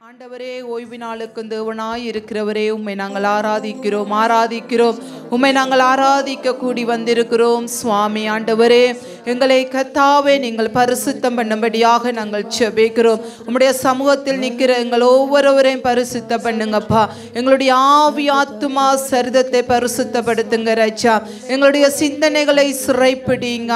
ஆண்டவரே, ஓய்வு நாளுக்கு தேவனாய் இருக்கிறவரே, உம்மை நாங்கள் ஆராதிக்கிறோம். உம்மை நாங்கள் ஆராதிக்க கூடி வந்திருக்கிறோம் சுவாமி. ஆண்டவரே, எங்களை கர்த்தாவே நீங்கள் பரிசுத்தம் பண்ணும்படியாக நாங்கள் ஜெபிக்கிறோம். உம்முடைய சமூகத்தில் நிற்கிற எங்கள் ஒவ்வொருவரையும் பரிசுத்த பண்ணுங்கப்பா. எங்களுடைய ஆவி ஆத்துமா சரீரத்தை பரிசுத்தப்படுத்துங்க ராஜா. எங்களுடைய சிந்தனைகளை சிறைப்பிடிங்க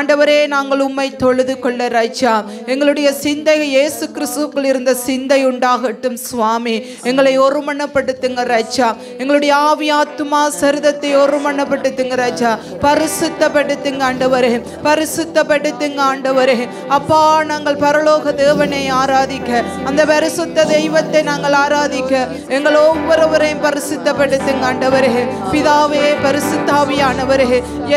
ஆண்டவரே, நாங்கள் உம்மை தொழுது கொள்ள ராஜா. எங்களுடைய சிந்தை இயேசு கிறிஸ்துவுக்குள் இருந்த சிந்தை உண்டாகட்டும் சுவாமி. எங்களை ஒருமனப்படுத்துங்க ராஜா. எங்களுடைய ஆவி ஆத்துமா சரீரத்தை ஒருமனப்படுத்துங்க ராஜா. பரிசுத்தப்படுத்துங்க ஆண்டவரே. அப்பா, நாங்கள் பரலோக தேவனை ஆராதிக்க, அந்த பரிசுத்த தெய்வத்தை நாங்கள் ஆராதிக்க எங்கள் ஒவ்வொருவரையும் பரிசுத்தப்படுத்துங்க ஆண்டவரே. பிதாவே, பரிசுத்தாவியானவரே,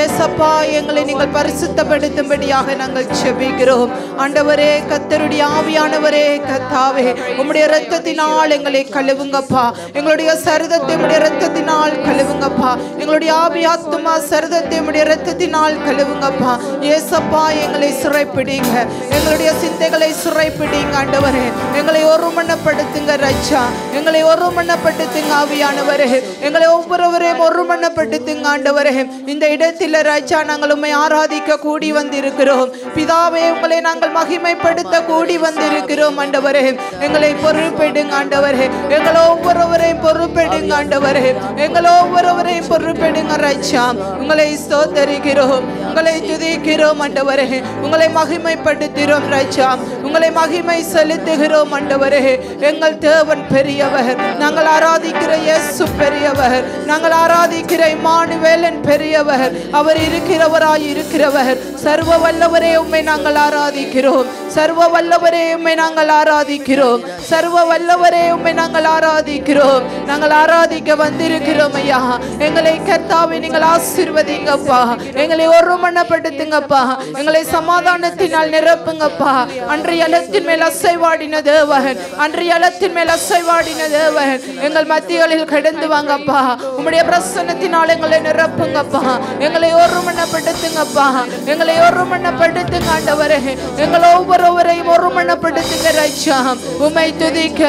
ஏசப்பா, எங்களை நீங்கள் பரிசுத்தப்படுத்தும்படியாக நாங்கள் ஜெபிக்கிறோம் ஆண்டவரே. கர்த்தருடைய ஆவியானவரே, கர்த்தாவே, உம்முடைய இரத்தத்தினால் எங்களை கழுவுங்கப்பா. எங்களுடைய சரீரத்தை உம்முடைய இரத்தத்தினால் கழுவுங்கப்பா. எங்களுடைய ஆவி ஆத்துமா சரீரத்தை உம்முடைய இரத்தத்தினால் கழுவுங்கப்பா. ஏசப்பா, எங்களை சிறைப்பிடிங்க. எங்களுடைய சிந்தைகளை சிறைப்பிடிங்க ஆண்டவரே. எங்களை ஒருமனப்படுத்துங்க ராஜா. எங்களை ஒருமனப்படுத்துங்க ஆவியானவரே. எங்களை ஒவ்வொருவரையும் ஒருமனப்படுத்துங்க ஆண்டவரே. இந்த இடத்தில் ராஜா, நாங்கள் உம்மை ஆராதிக்க கூடி வந்திருக்கிறோம் பிதாவே. உங்களை நாங்கள் மகிமைப்படுத்த கூடி வந்திருக்கிறோம் ஆண்டவரே. எங்களை பொறுப்பெடுங்க ஆண்டவரே. எங்களை ஒவ்வொருவரையும் பொறுப்பெடுங்க ஆண்டவரே. எங்களை ஒவ்வொருவரையும் பொறுப்பெடுங்க ராஜா. உங்களை ஸ்தோத்தரிக்கிறோம், உங்களை துதிக்கிறோம் ஆண்டவரே. உங்களை மகிமைப்படுத்துகிறோம் ராஜா. உங்களை மகிமை செலுத்துகிறோம் ஆண்டவரே. எங்கள் தேவன் பெரியவர். நாங்கள் ஆராதிக்கிற இயேசு பெரியவர். நாங்கள் ஆராதிக்கிற இம்மானுவேலன் பெரியவர். அவர் இருக்கிறவராய் இருக்கிறவர். சர்வ வல்லவரே, உம்மை நாங்கள் ஆராதிக்கிறோம். சர்வ வல்லவரே, உம்மை நாங்கள் ஆராதிக்கிறோம். சர்வ வல்லவரே, உம்மை நாங்கள் ஆராதிக்கிறோம். நாங்கள் ஆராதிக்க வந்திருக்கிறோம் ஐயா. எங்களை கர்த்தாவே நீங்கள் ஆசீர்வதிங்கப்பா. எங்களை ஒருமனப்படுத்துங்கப்பா. எங்களை சமாதானத்தினால் நிரப்புங்கப்பா. அன்றைய அலத்தின் மேல் அசைவாடின தேவன், அன்றைய அலத்தின் மேல் அசைவாடின தேவன் எங்கள் மத்திகளில் கடந்து வாங்கப்பா. உம்முடைய பிரசன்னத்தினால் எங்களை நிரப்புங்கப்பா. எங்களை ஒருமனப்படுத்துங்கப்பா. எங்களை ஒருமனப்படுத்துங்க ஆண்டவரே. எங்கள் ஒவ்வொருவரையும் ஒருமனப்படுத்துங்க ராஜா. உம்மை துதிக்க,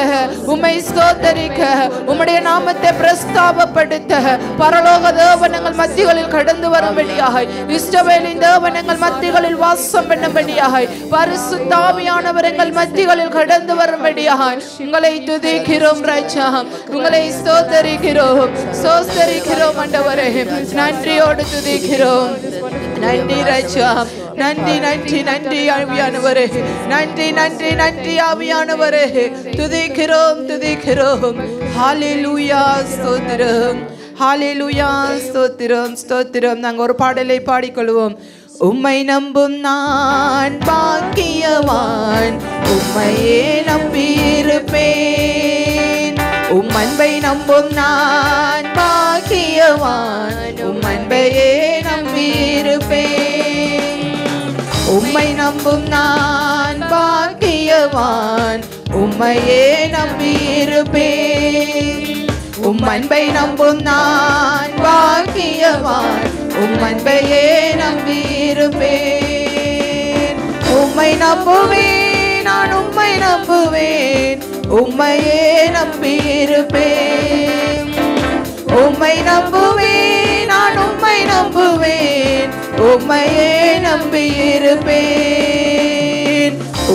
உம்மை ஸ்தோத்தரிக்க, உம்முடைய நாமத்தை பிரஸ்தாபப்படுத்த பரலோக தேவன் எங்கள் மத்திகளில் கடந்து வரும்படியாக, இஸ்ரவேலின் தேவன் எங்கள் மத்திகளில் வாசம் பண்ணும்படியாக, பரிசுத்த ஆவியானவர் எங்கள் மத்திகளில் கடந்து வரும்படியாக உங்களை துதிக்கிறோம் ராஜா. உங்களை ஸ்தோத்தரிக்கிறோம் ஆண்டவரே. நன்றியோடு துதிக்கிறோம். நன்றி ராஜா. நன்றி நன்றி நன்றி ஆவியானவரே. நன்றி ஆவியானவரே. துதிக்கிறோம். ஹல்லேலூயா, ஸ்தோத்திரம். ஹல்லேலூயா, ஸ்தோத்திரம். நாங்கள் ஒரு பாடலை பாடிக்கொள்வோம். உம்மை நம்பும் நான் பாக்கியவான், உம்மையே நம்பியிருப்பேன். உம் அன்பை நம்பும் நான் பாக்கியவான், உம் அன்பையே நம்பியிருப்பேன். உம்மை நம்பும் நான் பாக்கியவான், உம்மையே நம்பியிருப்பேன். உம் அன்பை நம்பும் நான் பாக்கியவான், உம் அன்பையே நம்பியிருப்பேன். உம்மை நம்புவேன், நான் உம்மை நம்புவேன், உம்மையே நம்பியிருப்பேன். உம்மை நம்புவேன், நான் உம்மை நம்புவேன், உம்மையே நம்பியிருப்பேன்.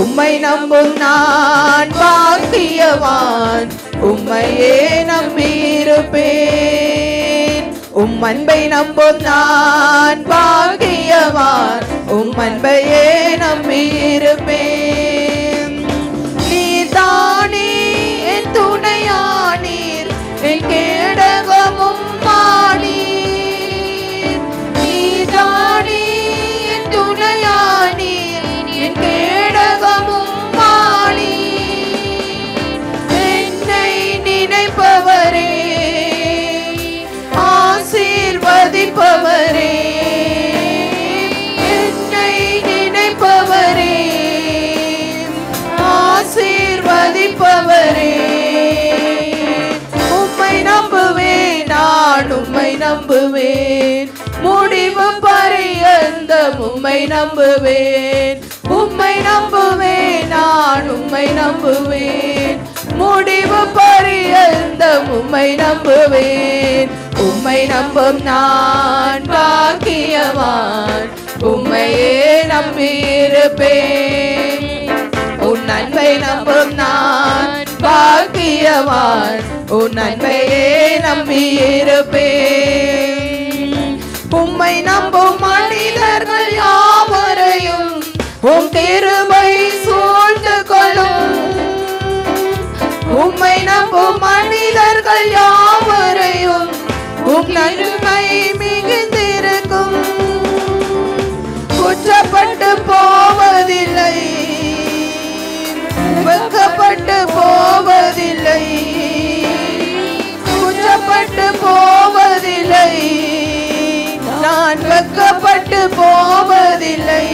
உம்மை நம்பும் நான் பாக்கியவான், உம்மையே நம்பியிருப்பேன். உம் அன்பை நம்பும் நான் பாக்கியவான், உம் அன்பையே நம்பியிருப்பேன். நீர்தானே என் துணையானீர், என் கேடகமும் மானீர். நீர்தானே என் துணையானீர், என் கேடகமும் மானீர். என்னை நினைப்பவரே, ஆசீர்வதிப்பவரே, என்னை நினைப்பவரே, ஆசீர்வதிப்பவரே. உம்மை நம்புவேன், நான் உம்மை நம்புவேன், முடிவு பரியந்தம் உம்மை நம்புவேன். உம்மை நம்புவேன், நான் உம்மை நம்புவேன், முடிவு பரியந்தம் உம்மை நம்புவேன். உம்மை நம்பும் நான் பாக்கியவான், உம்மையே நம்பியிருப்பேன். உன் அன்பை நம்பும் நான் பாக்கியவான், உன் அன்பையே நம்பியிருப்பேன். உம்மை நம்பும் மனிதர்கள் யாவரையும் உம் கிருபை சூழ்ந்து கொள்ளும். உம்மை நம்பும் மனிதர்கள் யாவரையும் உம் நன்மை மிகுந்திருக்கும். குற்றப்பட்டு போவதில்லை, வெட்கப்பட்டு போவதில்லை, குற்றப்பட்டு போவதில்லை, நான் வெட்கப்பட்டு போவதில்லை.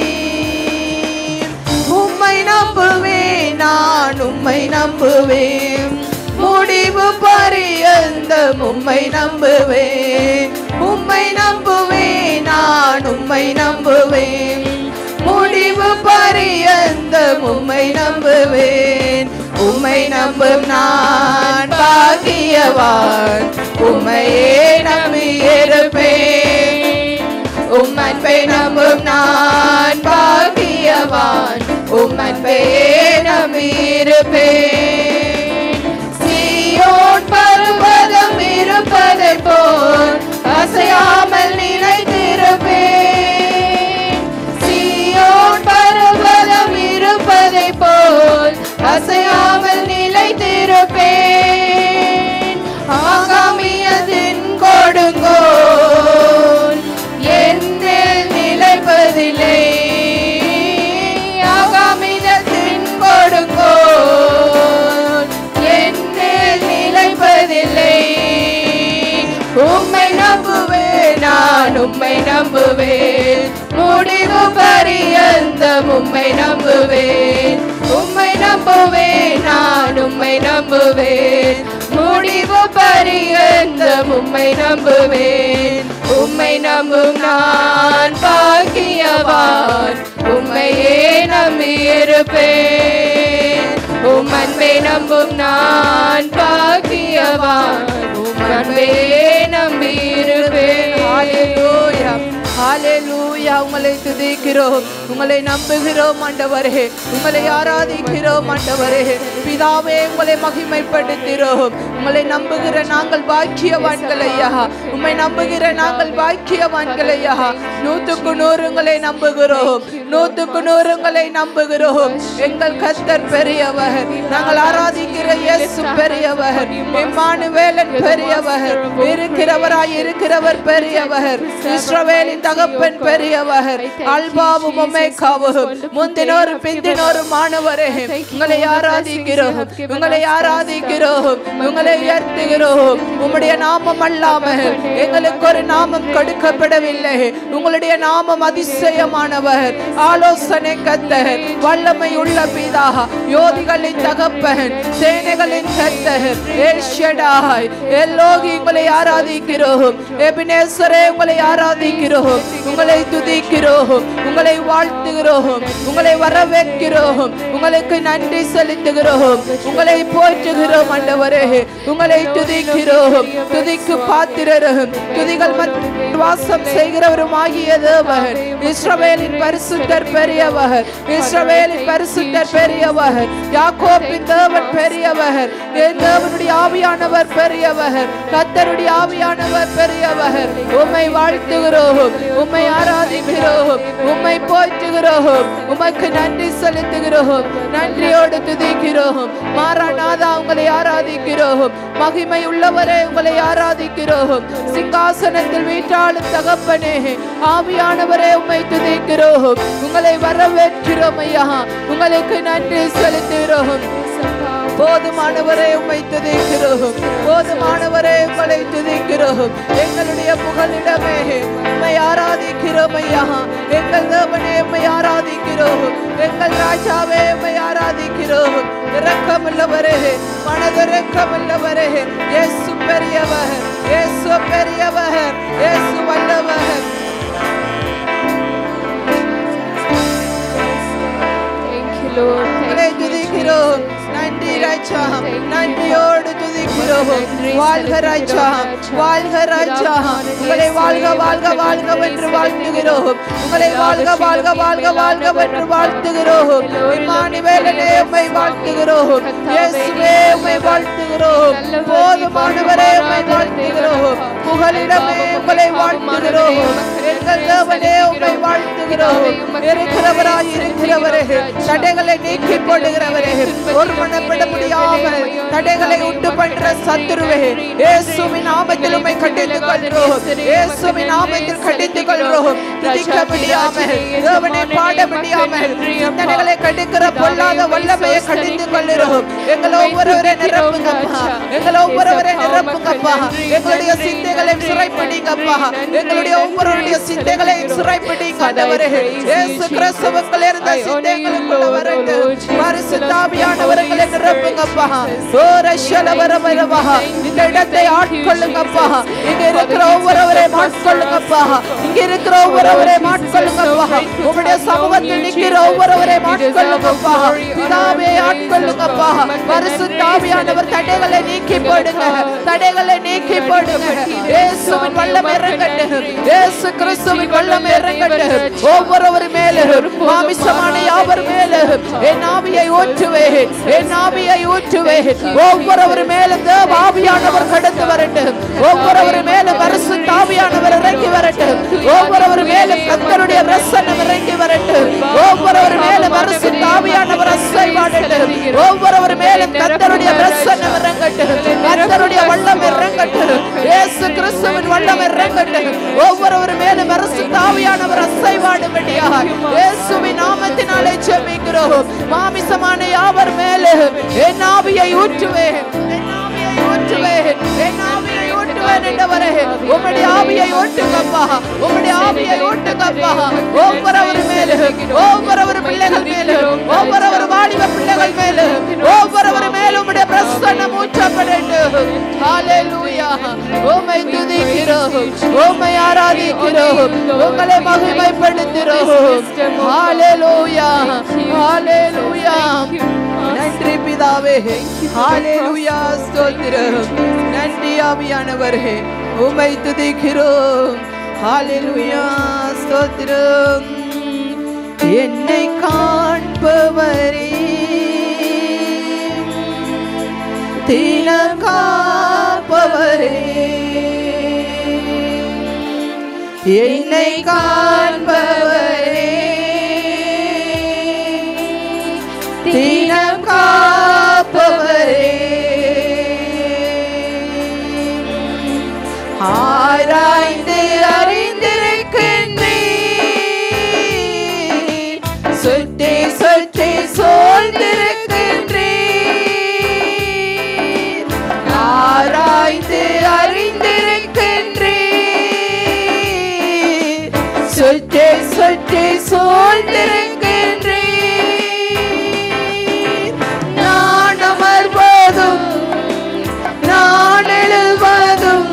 உம்மை நம்புவேன், நான் உம்மை நம்புவேன், முடிவு பரியந்தம் உம்மை நம்புவேன். உம்மை நம்புவேன், நான் உம்மை நம்புவேன், முடிவு பரியந்தம் உம்மை நம்புவேன். உம்மை நம்பும் நான் பாக்கியவான், உம்மையே நம்பியிருப்பேன். உம் அன்பை நம்பும் நான் பாக்கியவான், உம் அன்பையே நம்பியிருப்பேன். சீயோன் பர்வதம் இருப்பதை போல் அசையாமல் நிலைத்திருப்பேன். சீயோன் பர்வதம் இருப்பதை போல் அசையாமல் நிலைத்திருப்பேன். ஆகாமியத்தின் கொடுங்கோல் என்னில் நிலைப்பதில்லை. ஆகாமியத்தின் கொடுங்கோல் என்னில் நிலைப்பதில்லை. உம்மை நம்புவேன், நான் உம்மை நம்புவேன், முடிவு பரியந்தம் உம்மை நம்புவேன். உம்மை நம்புவேன், நான் உம்மை நம்புவேன், முடிவு பரியந்தம் உம்மை நம்புவேன். உம்மை நம்பும் நான் பாக்கியவான், உம்மையே நம்பியிருப்பேன். உம் அன்பை நம்பும் நான் பாக்கியவான், உம் அன்பையே நம்பியிருப்பேன். ஹல்லேலூயா, ஹல்லேலூயா. உங்களை துதிக்கிறோம், உங்களை நம்புகிறோம் ஆண்டவரே, உங்களை ஆராதிக்கிறோம் ஆண்டவரே. பிதாவே, உங்களை மகிமைப்படுத்துகிறோம். உங்களை நம்புகிற நாங்கள் பாக்கியவான்கள் ஐயா, உம்மை நம்புகிற நாங்கள் பாக்கியவான்கள் ஐயா. 100க்கு 100 உங்களை நம்புகிறோம், 100க்கு 100 உங்களை நம்புகிறோம். எங்கள் கர்த்தர் பெரியவர், நாங்கள் ஆராதிக்கிற இயேசு பெரியவர், இம்மானுவேலன் பெரியவர், இருக்கிறவராய் இருக்கிறவர் பெரியவர், இஸ்ரவேலின் தகப்பன் பெரியவர், அல்பாவும் ஒமேகாவும் முந்தினோர் பிந்தினோரும் ஆனவரே. உங்களை ஆராதிக்கிறோம், உங்களை ஆராதிக்கிறோம், உங்களை உயர்த்துகிறோம். உம்முடைய நாமம் அல்லாமல் எங்களுக்கு ஒரு நாமம் கொடுக்கப்படவில்லை. உங்களுடைய நாமம் அதிசயமானவர், ஆலோசனை கர்த்தர், வல்லமை உள்ள பிதா, யோதிகளின் தகப்பன், சேனைகளின் கர்த்தர், எல் ஷடாய், எல்லோகி. உங்களை ஆராதிக்கிறோம் எபினேசரே, உங்களை ஆராதிக்கிறோம், உங்களை துதிக்கிறோம், உங்களை வாழ்த்துகிறோம், உங்களை வரவேற்கிறோம், உங்களுக்கு நன்றி செலுத்துகிறோம், உங்களை போற்றுகிறோம் ஆண்டவரே. உங்களை துதிக்கிறோம், துதிக்கு பாத்திரரும் துதிகள் வாசம் செய்கிறவரும் ஆகிய தேவன், இஸ்ரவேலின் பரிசுத்தர் பெரியவர், இஸ்ரவேலின் பரிசுத்தர் பெரியவர், யாக்கோபின் தேவன் பெரியவர், என் தேவனுடைய ஆவியானவர் பெரியவர், கர்த்தருடைய ஆவியானவர் பெரியவர். உம்மை வாழ்த்துகிறோம், உம்மை ஆராதிக்கிறோம், உம்மை போற்றுகிறோம், உமக்கு நன்றி செலுத்துகிறோம், நன்றியோடு துதிக்கிறோம். மாராநாதா, உங்களை ஆராதிக்கிறோம், மகிமை உள்ளவரே உங்களை ஆராதிக்கிறோம், சிங்காசனத்தில் வீட்டாளும் தகப்பனே ஆவியானவரே உம்மை துதிக்கிறோம், உங்களை வரவேற்கிறோம் ஐயா, உங்களுக்கு நன்றி செலுத்துகிறோம். போதுமானவரே உம்மை துதிக்கிறோம், போதுமானவரே உங்களை துதிக்கிறோம். எங்களுடைய புகலிடமே உம்மை ஆராதிக்கிறோம் ஐயா, எங்கள் தேவனே உம்மை ஆராதிக்கிறோம், எங்கள் ராஜாவே உம்மை ஆராதிக்கிறோம். இரக்கமுள்ளவரே, மனதிறக்கமுள்ளவரே, இயேசு பெரியவர், இயேசு பெரியவர், இயேசு வல்லவர். உங்களை துதிக்கிறோம். நன்றி ராஜா, நன்றியோடு துதிக்கிறோம். வாழ்க ராஜா, வாழ்க ராஜா, உங்களை வாழ்க வாழ்க வாழ்க வென்று வாழ்த்துகிறோம். உங்களை வாழ்க வாழ்க வாழ்க வாழ்க வென்று வாழ்த்துகிறோம். இம்மானுவேலனே உம்மை வாழ்த்துகிறோம். இயேசுவே உம்மை வாழ்த்துகிறோம். போதுமானவரே உம்மை வாழ்த்துகிறோம். புகலிடமே உங்களை வாழ்த்துகிறோம். எங்கள் தேவனே உம்மை வாழ்த்துகிறோம். இருக்கிறவராய் இருக்கிறவரே, தடைகளை நீக்கி போடுகிறவரே, ஒருமனப்பட முடியாமல் தடைகளை உண்டு பண்ற சத்துருவே, இயேசுவின் நாமத்தில் உம்மை கண்டித்துக் கொள்கிறோம். இயேசுவின் நாமத்தில் கண்டித்துக் கொள்கிறோம். துதிக்க முடியாமல், தேவனை பாட முடியாமல் சிந்தனைகளை கண்டிக்கிற பொல்லாத வல்லமையை கண்டித்துக் கொள்கிறோம். எங்கள் ஒவ்வொருவரை நிரப்புங்கப்பா, எங்கள் ஒவ்வொருவரை நிரப்புங்கப்பா. எங்களுடைய சிந்தைகளை சிறைப்பிடிங்கப்பா, எங்களுடைய ஒவ்வொருடைய சிந்தைகளை சிறைப்பிடிங்க ஆண்டவரே. இயேசு கிறிஸ்துவுக்குள் இருந்த சிந்தைகளுக்குள்ள வரட்டும். பரிசுத்த ஆவியானவர்களை நிரப்புங்கப்பா. ஓ ரஷலவரவரவா, இந்த இடத்தை ஆட்கொள்ளுங்கப்பா. இங்க இருக்கிற ஒவ்வொருவரை ஆட்கொள்ளுங்கப்பா. இங்க இருக்கிற ஒவ்வொருவரை ஆட்கொள்ளுங்கப்பா. உங்களுடைய சமூகத்தில் நிற்கிற ஒவ்வொருவரை ஆட்கொள்ளுங்கப்பா. பிதாவே ஆட்கொள்ளுங்கப்பா. பரிசுத்த ஆவியானவர் தடைகளை நீக்கி போடுங்க, தடைகளை நீக்கி போடுங்க. இயேசுவின் வல்லமை இறங்கட்டும். இயேசு கிறிஸ்துவின் வல்லமை இறங்கட்டும். ஒவ்வொருவர் மேலும், மாமிசமான யாவர் மேலும் என் ஆவியை ஊற்றுவேன், என் ஆவியை ஊற்றுவேன். ஒவ்வொருவர் மேலும் தேவ ஆவியானவர் கடந்து வரட்டும். ஒவ்வொருவர் மேலும் பரிசுத்த ஆவியானவர் இறங்கி வரட்டும். ஒவ்வொருவர் மேலும் கர்த்தருடைய பிரசன்னம் இறங்கி வரட்டும். ஒவ்வொருவர் மேலும் பரிசுத்த ஆவியானவர் அசைவாடட்டும். ஒவ்வொருவர் மேலும் கர்த்தருடைய பிரசன்னம் இறங்கட்டும். கர்த்தருடைய வல்லமை இறங்கட்டும். இயேசு கிறிஸ்துவின் வல்லமை இறங்கட்டும். ஒவ்வொருவர் மேலும் பரிசுத்த ஆவியானவர் அசைவாடும்படியாக இயேசுவின் நாமத்தினாலே ஜெபிக்கிறோம். மாமிசமான யாவர் மேலும் என் ஆவியை ஊற்றுவேன், என் ஆவியை ஊற்றுவேன், என் ஆவியை ஊற்றுவேன் என்றவரே, உம்முடைய ஆவியை ஊட்டுங்கப்பா, உம்முடைய ஆவியை ஊட்டுங்கப்பா. ஒவ்வொருவர் மேலும், ஒவ்வொருவர் பிள்ளைகள் மேலும், ஒவ்வொருவர் வாலிப பிள்ளைகள் மேலும், ஒவ்வொருவர் மேலும் உம்முடைய பிரசன்னம் ஊற்றப்படட்டும். ஹல்லேலூயா. உம்மை துதிக்கிறோம், உம்மை ஆராதிக்கிறோம், உங்களை மகிமைப்படுத்துகிறோம். ஹல்லேலூயா, ஹல்லேலூயா. நன்றி பிதாவே, ஹல்லேலூயா, ஸ்தோத்திரம். நன்றி ஆவியானவரே, உம்மை துதிக்கிறோம். ஹல்லேலூயா, ஸ்தோத்திரம். என்னை காண்பவரே, தினம் காப்பவரே, என்னை காண்பவரே, தினம் காப்பவரே, ஆராய்ந்து அறிந்திருக்கின்றீர், சுற்றி சுற்றி சூழ்ந்திருக்கின்றீர், ஆராய்ந்து அறிந்திருக்கின்றீர், சுற்றி சுற்றி சூழ்ந்திருக்கின்றீர். நான் அமர்வதும் நான் எழுவதும்,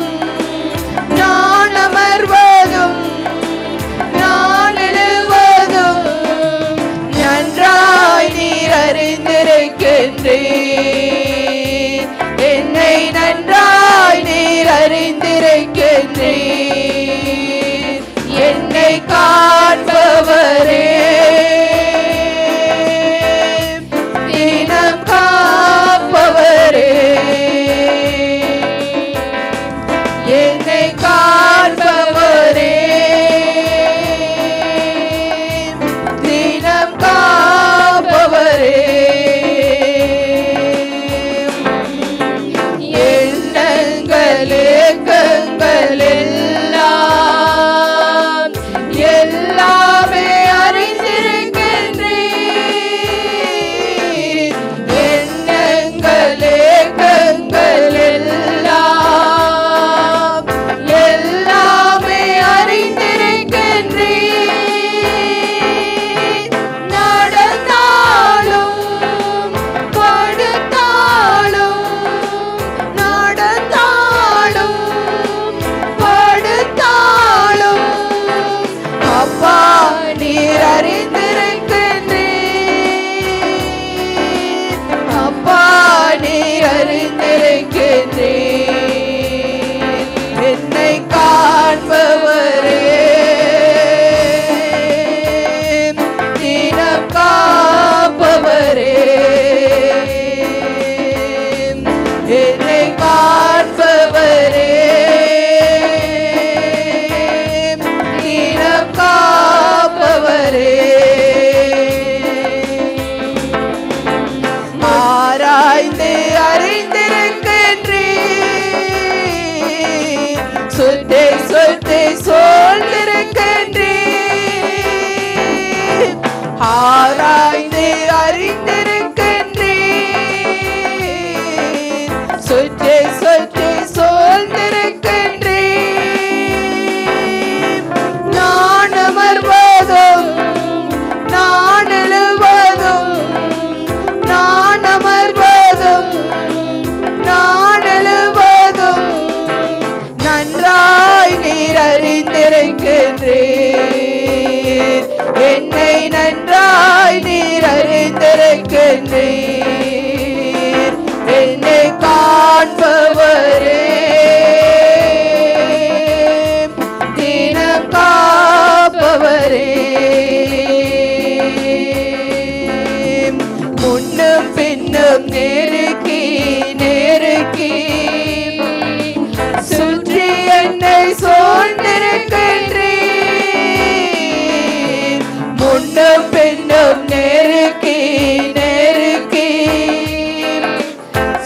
நான் அமர்வதும் நான் எழுவதும் நன்றாய் நீர் அறிந்து ஆராய்ந்து அறிந்திருக்கின்றீர், சுற்றி சுற்றி சூழ்ந்திருக்கின்றீர். நான் அமர்வதும் நான் எழுவதும், நான் அமர்வதும் நான் எழுவதும் நன்றாய் நீர் அறிந்திருக்கின்றீர். என்னை நன்றாய் நீர் அறிந்திருக்கின்றீர். என்னை காண்பவரே, தினம் காப்பவரே, முன்னும் பின்னும் நெருக்கி நெருக்கி சுற்றி என்னை சூழ்ந்திருக்கின்றீர். முன்னும் பின்னும் நெருக்கி நெருக்கி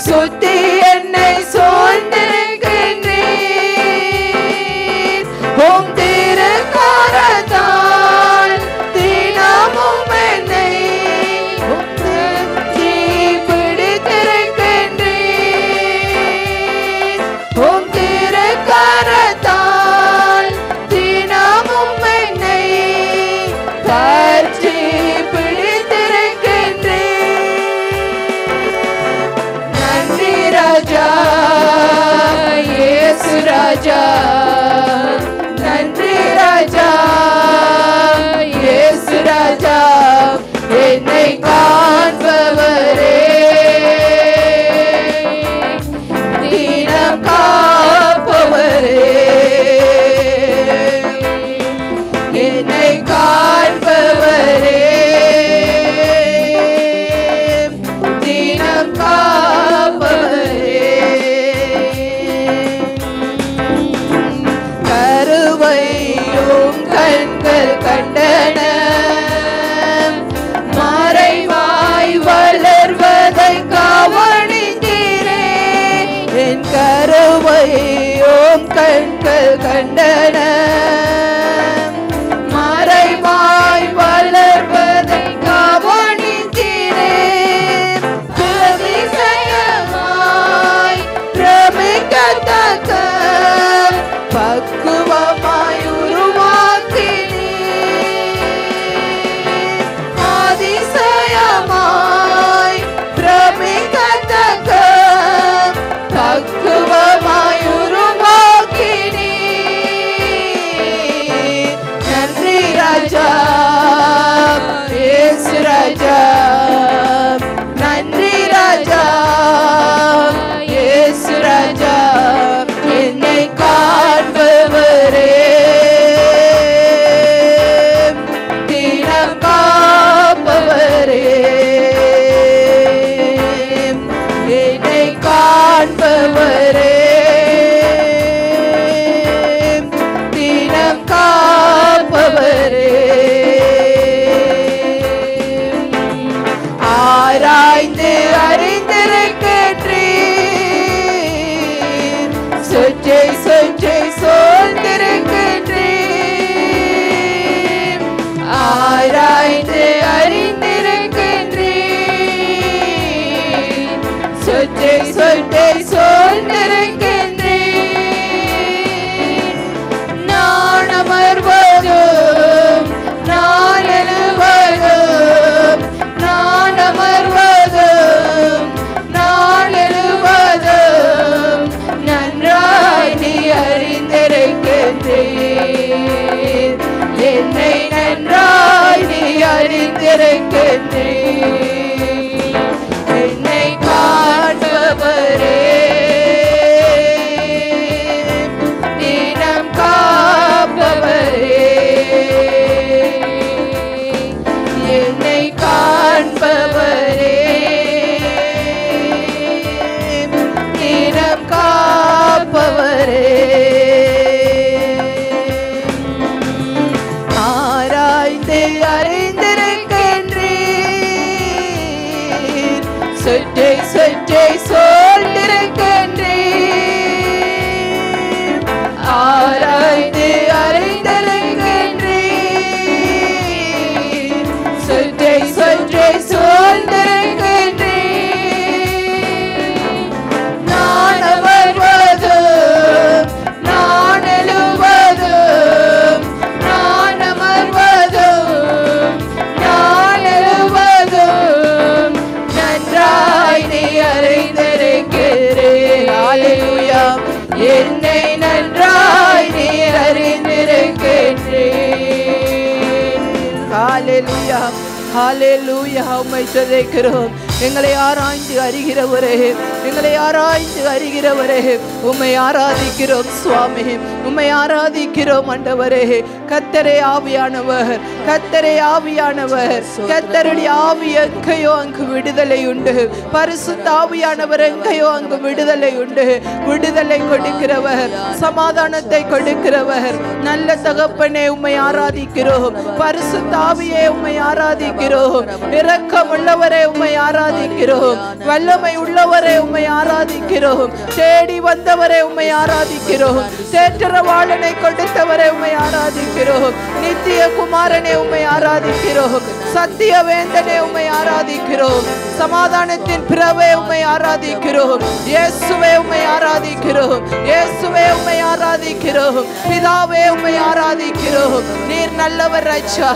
சுற்றி என்னை சூழ்ந்திருக்கின்றீர். உம் திருக்கரத்தால் தினமும் என்னை பிடித்திருக்கின்றீர். உம் திருக்கரத்தால் தினமும் என்னை பற்றி பிடித்திருக்கின்றீர். நன்றி ராஜா இயேசு ராஜா, நன்றி ராஜா இயேசு ராஜா, என்னை காண்பவரே, தினம் காப்பவரே, என்னை காண்பவரே, தினம் காப்பவரே. கருவையும் கண்கள் கண்டன, மறைவாய் வளர்வதை கவனித்தீரே. என் கருவையும் கண்கள் கண்டன, மறைவாய் வளர்வதை கவனித்தீரே. அதிசயமாய் பிரமிக்கத்தக்க பக்குவமாய் உருவாக்கினீர். அதிசயமாய் பிரமிக்கத்தக்க பக்குவமாய் உருவாக்கினீர். நன்றி ராஜா இயேசு ராஜா, நன்றி ராஜா இயேசு ராஜா, என்னை காண்பவரே, தினம் காப்பவரே, என்னை காண்பவரே, தினம் காப்பவரே. ஆராய்ந்து அறிந்திருக்கின்றீர், சுற்றி சுற்றி சூழ்ந்திருக்கின்றீர். ஆராய்ந்து அறிந்திருக்கின்றீர், சுற்றி சுற்றி சூழ்ந்திருக்கின்றீர். நான் அமர்வதும் நான் எழுவதும், நான் அமர்வதும் நான் எழுவதும் நன்றாய் நீ அறிந்திருக்கின்றீர். என்னை நன்றாய் நீ அறிந்திருக்கின்றீர். என்னை காண்பவரே, தினம் காப்பவரே, என்னை காண்பவரே, தினம் காப்பவரே. ஆராய்ந்து அறிந்திருக்கின்றீர், சுற்றி சுற்றி சூழ்ந்திருக்கின்றீர். ஆராய்ந்து அறிந்திருக்கின்றீர், சற்றே சற்றே சோர்ந்திருக்கின்றேன். நான் அமர்வதும் நான் எழுவதும் நான் அமர்வதும் நான் எழுவதும் நன்றாய் நீ அறிந்திருக்கிறேன். ஹல்லேலூயா. என்னை நன்றாய் நீ அறிந்திருக்கின்றேன். ஹல்லேலூயா. ஹல்லேலூயா. உம்மை துதிக்கிறோம். எங்களை ஆராய்ந்து அறிகிறவரே, எங்களை ஆராய்ந்து அறிகிறவரே, உம்மை ஆராதிக்கிறோம் சுவாமி, உம்மை ஆராதிக்கிறோம் ஆண்டவரே. கர்த்தரே ஆவியானவர், கர்த்தரே ஆவியானவர், கர்த்தருடைய ஆவி எங்கேயோ அங்கு விடுதலை உண்டு. பரிசுத்த ஆவியானவர் எங்கேயோ அங்கு விடுதலை உண்டு. விடுதலை கொடுக்கிறவர், சமாதானத்தை கொடுக்கிறவர் நல்ல தகப்பனே உம்மை ஆராதிக்கிறோம். பரிசுத்த ஆவியே உம்மை ஆராதிக்கிறோம். இரக்கம் உள்ளவரே உம்மை ஆராதிக்கிறோம். வல்லமை உள்ளவரே உம்மை ஆராதிக்கிறோம். தேடி வந்தவரே உம்மை ஆராதிக்கிறோம். தேற்றரவாளனை கொடுத்தவரே உம்மை ஆராதிக்கிறோம். நித்திய குமாரனே உம்மை ஆராதிக்கிறோம். சத்திய வேந்தனே உம்மை ஆராதிக்கிறோம். சமாதானத்தின் பிறவே உம்மை ஆராதிக்கிறோம். இயேசுவே உம்மை ஆராதிக்கிறோம். இயேசுவே உம்மை ஆராதிக்கிறோம். பிதாவே உம்மை ஆராதிக்கிறோம். நீர் நல்லவர் ராஜா.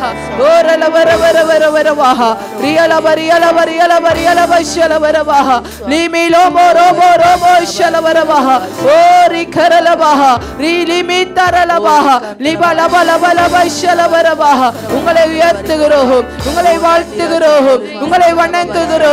ஓரல வர வர வர வரவாஹ ரியல வரியல வரியல வரியல வஷல வரவாஹ லிமிலோ மோரோ மோரோ மோஷல வரவாஹ ஓரி கரலவாஹ ரிலிமி தரலவாஹ லிபல பல பல வஷல வரவாஹ. உங்களை உயர்த்துகிறோம், உங்களை வாழ்த்துகிறோம், உங்களை வணங்குகிறோம்.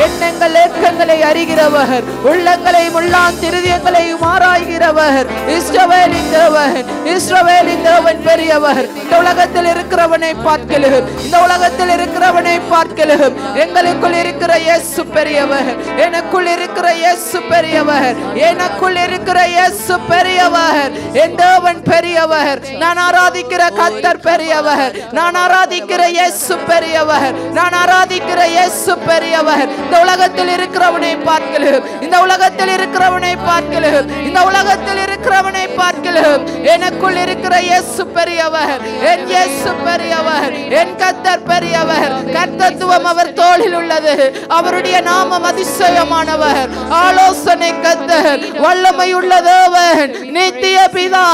எண்ணங்கள் ஏக்கங்களை அறிகிறவர், உள்ளங்களை முள்ளான் திருதியங்களை ஆராய்கிறவர். இஸ்ரவேலின் தேவன், இஸ்ரவேலின் தேவன் பெரியவர். இந்த உலகத்தில் இருக்கிறவனை பார்க்கலாம், இந்த உலகத்தில் இருக்கிறவனை பார்க்கலாம். எங்களுக்குள் இருக்கிற இயேசு பெரியவர், எனக்குள் இருக்கிற இயேசு பெரியவர், எனக்குள் இருக்கிற இயேசு பெரியவர். என் தேவன் பெரியவர். நான் ஆராதிக்கிற கர்த்தர் பெரியவர். நான் ஆராதிக்கிற இயேசு பெரியவர். நான் ஆராதிக்கிற இயேசு பெரியவர். இந்த உலகத்தில் இருக்கிறவனை பார்க்கலாம், இந்த உலகத்தில் இருக்கிறவனை பார்க்கலாம், இந்த உலகத்தில் இருக்கிறவனை பார்க்கலாம். எனக்குள் இருக்கிற இயேசு பெரியவர். என் இயேசு பெரியவர். என் கர்த்தர் பெரியவர். கர்த்தத்துவம் அவர் தோளில் உள்ளது. அவருடைய நாமம் அதிசயமானவர். ஆலோசனை கர்த்தர், வல்லமை உள்ள தேவன், நித்திய பிதா,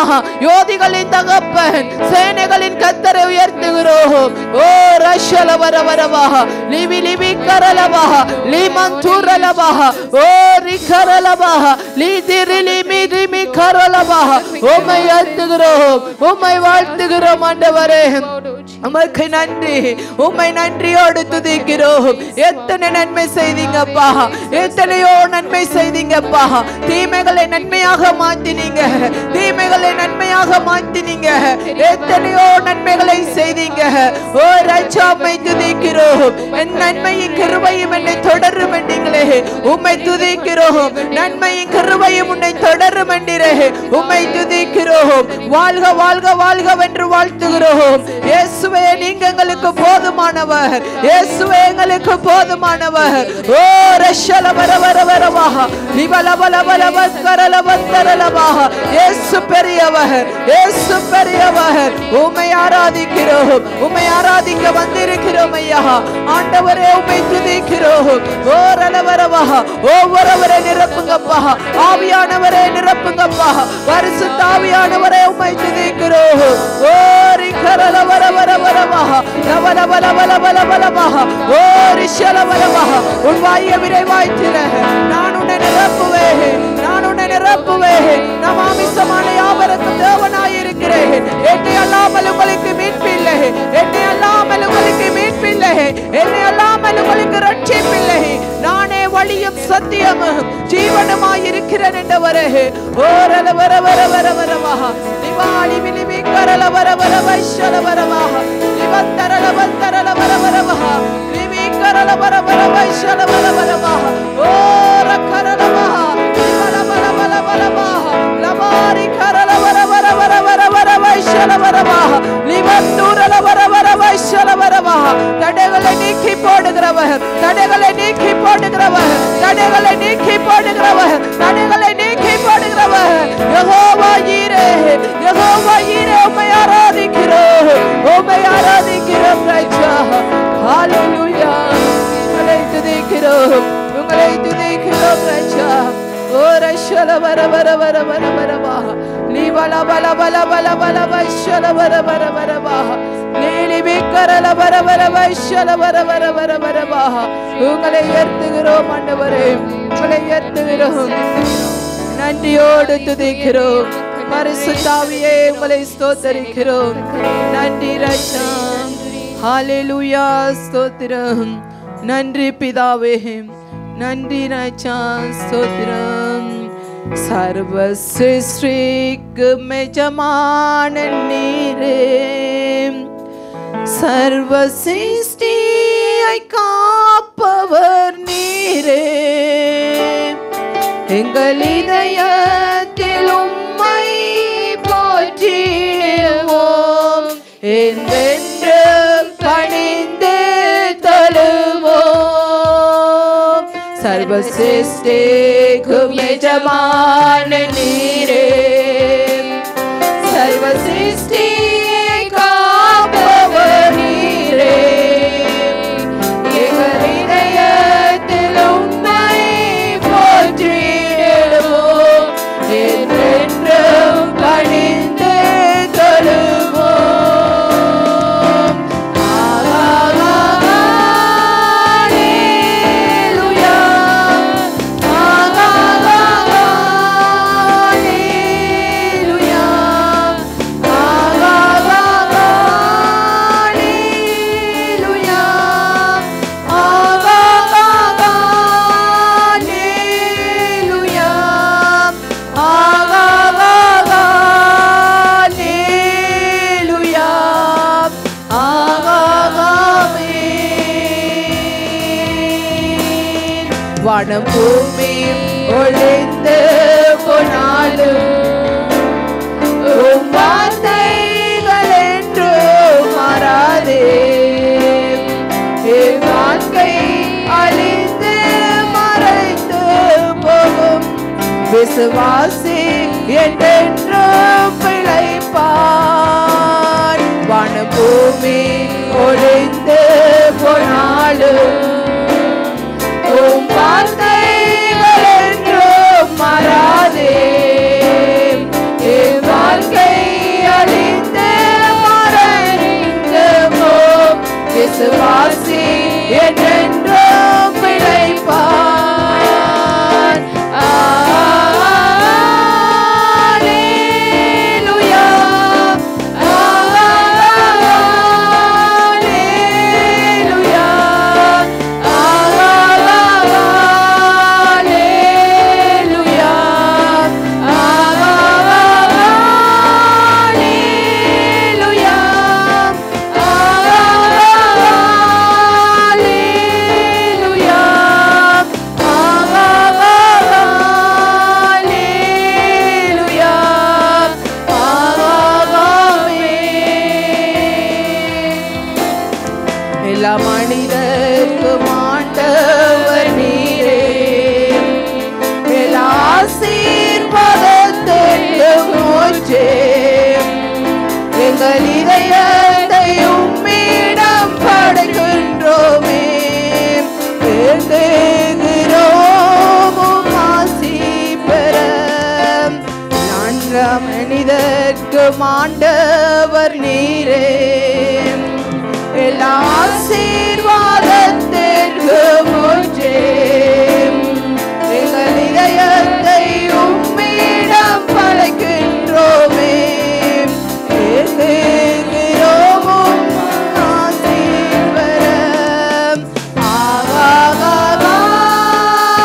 யோதிகளின் தகப்பன், சேனைகளின் கர்த்தரை உயர்த்துகிறோம். ஓ ரஷல வர வரவா லிவி லிவி கரலவா லிமந்துரலவா ஓ ரிகரலவா லிதிரிலி மிதிமி கரலவா. உம்மை உயர்த்துகிறோம், உம்மை வாழ்த்துகிறோம் ஆண்டவரே. உமக்கு நன்றி, உம்மை நன்றியோடு துதிக்கிறோம். எத்தனை நன்மை செய்தீங்கப்பா, எத்தனையோ நன்மை செய்தீங்கப்பா. தீமைகளை நன்மையாக மாத்தினீங்க, தீமைகளை நன்மையாக மாத்தினீங்க. எத்தனையோ நன்மைகளை செய்தீங்க. ஓ ராஜா உம்மை துதிக்கிறோம். என் நன்மையின் கிருபையும் என்னை தொடரும் என்றீங்களே, உம்மை துதிக்கிறோம். நன்மையின் கிருபையும் உன்னை தொடரும் என்றீரே, உம்மை துதிக்கிறோம். வாழ்க வாழ்க வாழ்க வென்று வாழ்த்துகிறோம். இயேசுவே நீங்க எங்களுக்கு போதுமானவர், இயேசுவே எங்களுக்கு போதுமானவர். ஓ ரஷல வர வர வரவாஹ லிபல பல பல வஸ்கரல வஸ்தரலவாஹ. இயேசு பெரியவர், இயேசு பெரியவர். உம்மை ஆராதிக்கிறோம், உம்மை ஆராதிக்க வந்திருக்கிறோம் ஐயா. ஆண்டவரே உம்மை துதிக்கிறோம். ஓ ரல வரவாஹ ஒவ்வொருவரை நிரப்புங்கப்பா, ஆவியானவரே நிரப்புங்கப்பா. பரிசுத்த ஆவியானவரே உம்மை துதிக்கிறோம். ஓ ரிகரல வர வர வரவாஹ லவல பல பல பல பலவாஹ ஓ ரிஷல வரவாஹ. உன் வாயை விரைவாய் திற, நான் உன்னை நிரப்புவேன், நான் உன்னை நிரப்புவேன். நான் மாமிசமான யாவருக்கும் தேவனாய் இருக்கிறேன். என்னை அல்லாமல் உங்களுக்கு மீட்பில்லை, என்னை அல்லாமல் உங்களுக்கு மீட்பில்லை, என்னை அல்லாமல் உங்களுக்கு ரட்சிப்பில்லை. நானே வழியும் சத்தியமும் ஜீவனுமாய் இருக்கிறேன் என்றவரே. ஓரல வர வர வர வரவாஹ லிவாலி மிலிமி கரல வர வர வைஷல வரவாஹ லிவந்தரல வந்தரல வர வரவாஹ லிமி கரல வர வர வைஷல வர வரவாஹ ஓ ரக்கரலவாஹ லிவல வல வல வலவாஹ லபாரி கரல வர வர வர வர வர வைஷல வரவாஹ லிவந்தூரல வர வர வைஷல வரவாஹ. தடைகளை நீக்கி போடுகிறவர், தடைகளை நீக்கி போடுகிறவர், தடைகளை நீக்கி போடுகிறவர், தடைகளை நீக்கி போடுகிறவர். யெகோவா ஈரே, யெகோவா ஈரே. உம்மை ஆராதிக்கிறோம், உம்மை ஆராதிக்கிறோம் ராஜா. ஹalleluya உங்களை துதிக்கிறோம் உங்களை துதிக்கிறோம் ராஜா ஓ ரஷல வர வர வர வர வரவா நீ பல பல பல பல பல வஷல வர வர வரவா நீலி விக்கரல வர வர வஷல வர வர வர வரவா உங்களை உயர்த்துகிறோம் ஆண்டவரே உங்களை உயர்த்துகிறோம் நன்றியோடு துதிக்கிறோம் பரிசுத்த ஆவியே உங்களை ஸ்தோத்திரிக்கிறோம் நன்றி ராஜா ஹalleluya ஸ்தோத்திரம் நன்றி பிதாவே நன்றி ராஜா ஸ்தோத்திரம் சர்வ சிருஷ்டிக்கு எஜமான நீரே சர்வ சிருஷ்டியை காப்பவர் நீரே எங்கள் இதயத்தில் உம்மை போற்றிடுவோம் என்றென்று பணிந்து தொழுவோம் சர்வ சிருஷ்டிக்கும் எஜமான நீரே சர்வ சிருஷ்டியை காப்பவர் நீரே எங்கள் இதயத்தில் உம்மை போற்றிடுவோம் என்றென்றும் பணிந்து தொழுவோம் வானம் பூமி ஒளிந்து போனாலும் உம் வார்த்தைகள் என்றும் மாறாதே என் வாழ்க்கை அழிந்து மறைந்து போகும் விசுவாசி என்றென்றும் பிழைப்பான் வானம் பூமி ஒளிந்து போனாலும் உம் வார்த்தைகள் என்றும் மாறாதே என் வாழ்க்கை அழிந்து மறைந்து போம் விசுவாசி என்றென்றும் பிழைப்பான் அல்லேலூயா அல்லேலூயா எல்லா மனிதர்க்கும் ஆண்டவர் நீரே எல்லா ஆசீர்வாதத்திற்கும் ஊற்றே எங்கள் இதயத்தை உம்மிடம் படைக்கின்றோமே வேண்டுகிறோம் உம் ஆசி பெற நல்ல மனிதர்க்கும் ஆண்டவர் நீரே எல்லா ஆசீர்வாதத்திற்கும் ஊற்றே எங்கள் இதயத்தை உம்மிடம் படைக்கின்றோமே வேண்டுகிறோம் உம் ஆசி பெற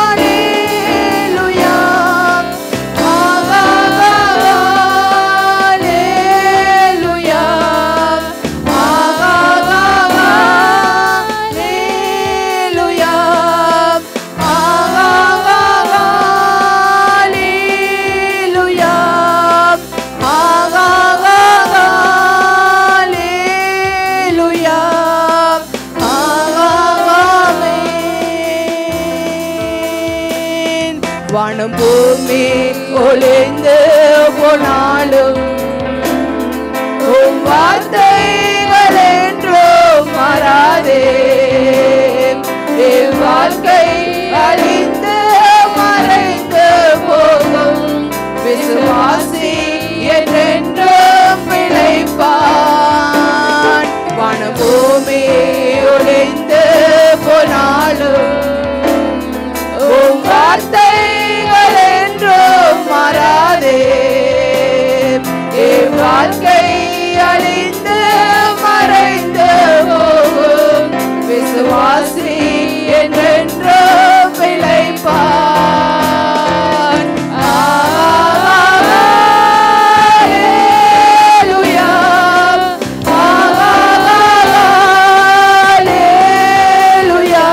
அல்லேலூயா அல்லேலூயா வானம் பூமி ஒளிந்து போனாலும் உம் வார்த்தைகள் என்றும் மாறாதே வாழ்க்கை அழிந்து மறைந்து போகும், விசுவாசி என்றென்றும் பிழைப்பான். வானபூமி ஒளிந்து போனாலும் உம் வார்த்தைகள் என்றும் மாறாதே. என் வாழ்க்கை அழிந்து மறைந்து போகும், விசுவாசி என்றென்றும் பிழைப்பான். அல்லேலூயா, அல்லேலூயா,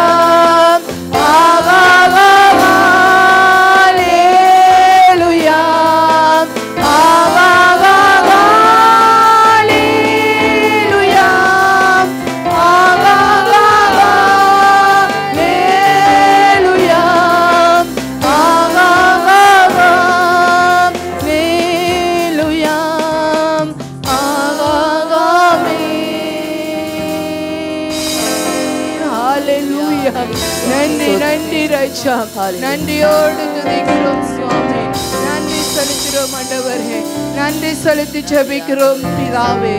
அல்லேலூயா, நன்றி நன்றி ராஜா, நன்றியோடு துதிக்கிறோம் சுவாமி, நன்றி செலுத்துகிறோம் ஆண்டவரே, நன்றி செலுத்தி ஜெபிக்கிறோம் பிதாவே.